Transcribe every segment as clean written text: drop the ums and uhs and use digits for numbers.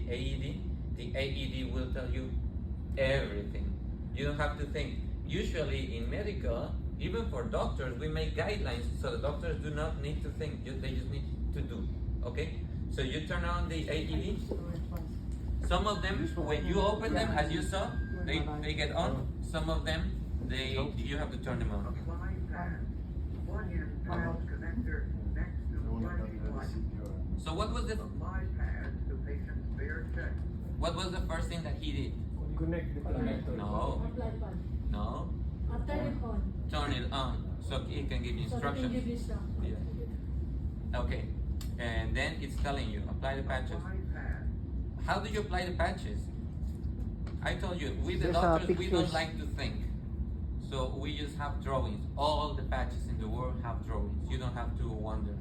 the AED will tell you everything. You don't have to think. Usually in medical, even for doctors, we make guidelines so the doctors do not need to think. They just need to do. Okay? So you turn on the AED. Some of them, when you open them, as you saw, they get on. Some of them, you have to turn them on. So what was the first thing that he did? Connect the connector. No. Turn it on so he can give you instructions. Yeah. Okay. And then it's telling you apply the patches. How do you apply the patches? I told you, with the doctors, we don't like to think. So we just have drawings. All the patches in the world have drawings. You don't have to wonder.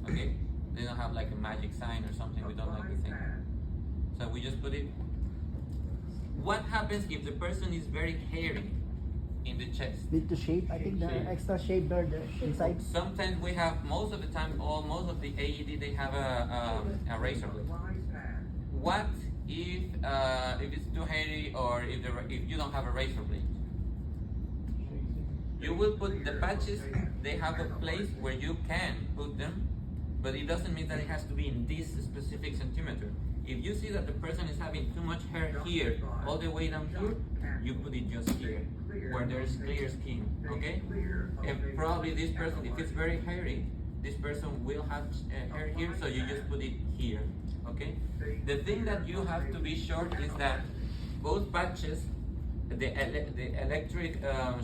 Okay? They don't have like a magic sign or something. We don't like to think. So we just put it. What happens if the person is very hairy in the chest? Need to shape. I think the extra shape there, the inside. Sometimes we have, most of the time, most of the AED, they have a razor blade. What if it's too hairy, or if you don't have a razor blade? You will put the patches. They have a place where you can put them, but it doesn't mean that it has to be in this specific centimeter. If you see that the person is having too much hair here, all the way down here, you put it just here, where there's clear skin, okay? And probably this person, if it's very hairy, this person will have hair here, so you just put it here, okay? The thing that you have to be sure is that both patches, the electric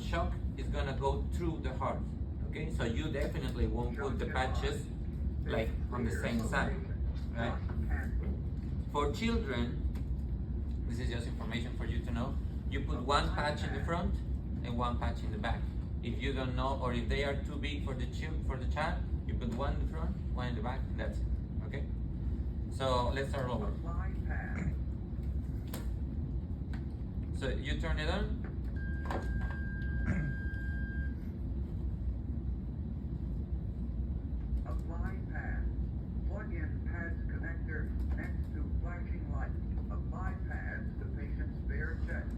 shock is gonna go through the heart, okay? So you definitely won't put the patches like on the same side, right? For children, this is just information for you to know, you put one patch in the front and one patch in the back. If you don't know, or if they are too big for the child, you put one in the front, one in the back, and that's it, okay? So let's start over. So you turn it on. Apply pad. Plug in pads connector next to flashing light. Apply pads to patient's bare chest.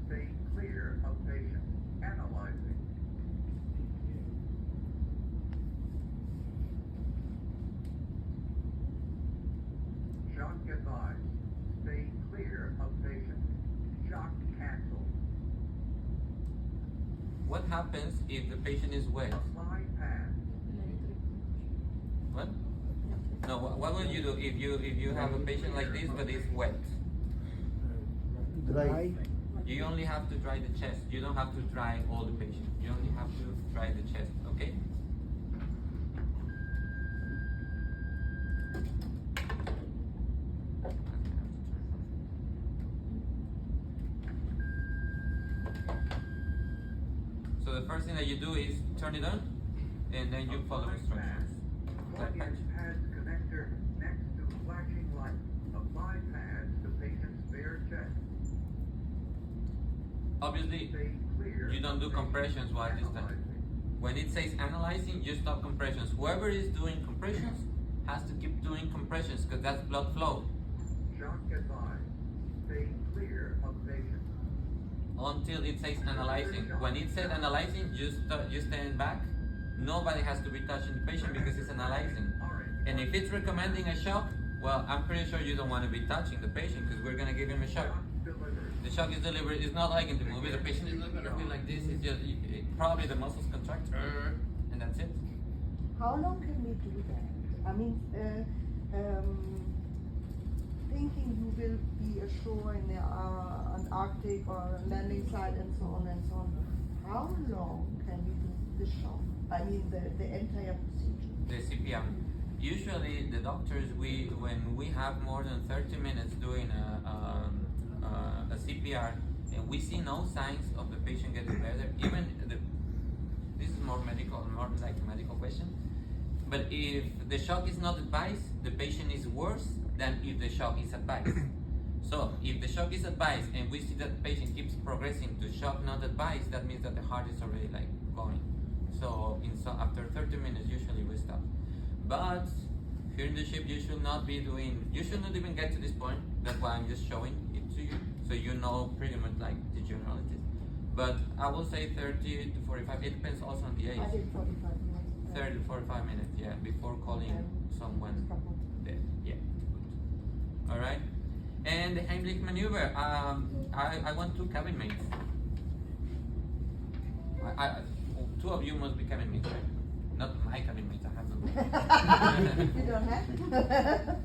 Stay clear of patient. Analyzing. Shock advised. Stay clear of patient. Shock canceled. What happens if the patient is wet? Apply pad. What? No, what will you do if you have a patient like this but it's wet? Dry. You only have to dry the chest. You don't have to dry all the patient. You only have to dry the chest, okay? So the first thing that you do is turn it on, and then you follow instructions. Plug in pads connector next to flashing light. Apply pads to patient's bare chest. Obviously, Stay clear. you don't do compressions while this time. When it says analyzing, you stop compressions. Whoever is doing compressions has to keep doing compressions because that's blood flow. Shock advised. Stay clear of patient. Until it says analyzing. When it says analyzing, you stand back. Nobody has to be touching the patient because it's analyzing. And if it's recommending a shock, well, I'm pretty sure you don't want to be touching the patient because we're going to give him a shock. The shock is delivered. It's not like in the movie. The patient is not going to feel like this. It's just probably the muscles contract, and that's it. How long can we do that? I mean, thinking you will be ashore in the Antarctic or landing site and so on and so on. How long can we do the shock? I mean, the entire procedure. The CPR. Usually, the doctors, when we have more than 30 minutes doing a CPR, and we see no signs of the patient getting better, this is more like a medical question. But if the shock is not advised, the patient is worse than if the shock is advised. So if the shock is advised and we see that the patient keeps progressing to shock not advised, that means that the heart is already like going. So after 30 minutes, usually we stop. But you're in the ship, you should not even get to this point. That's why I'm just showing it to you, so you know pretty much like the generalities. But I will say 30 to 45, it depends also on the age. I did 45 minutes. 30 to 45 minutes, yeah, before calling someone dead. Yeah, good. Alright. And the Heimlich maneuver, I want 2 cabin mates. Two of you must be cabin mates, right? Not my cabin mates, I have them. You don't have?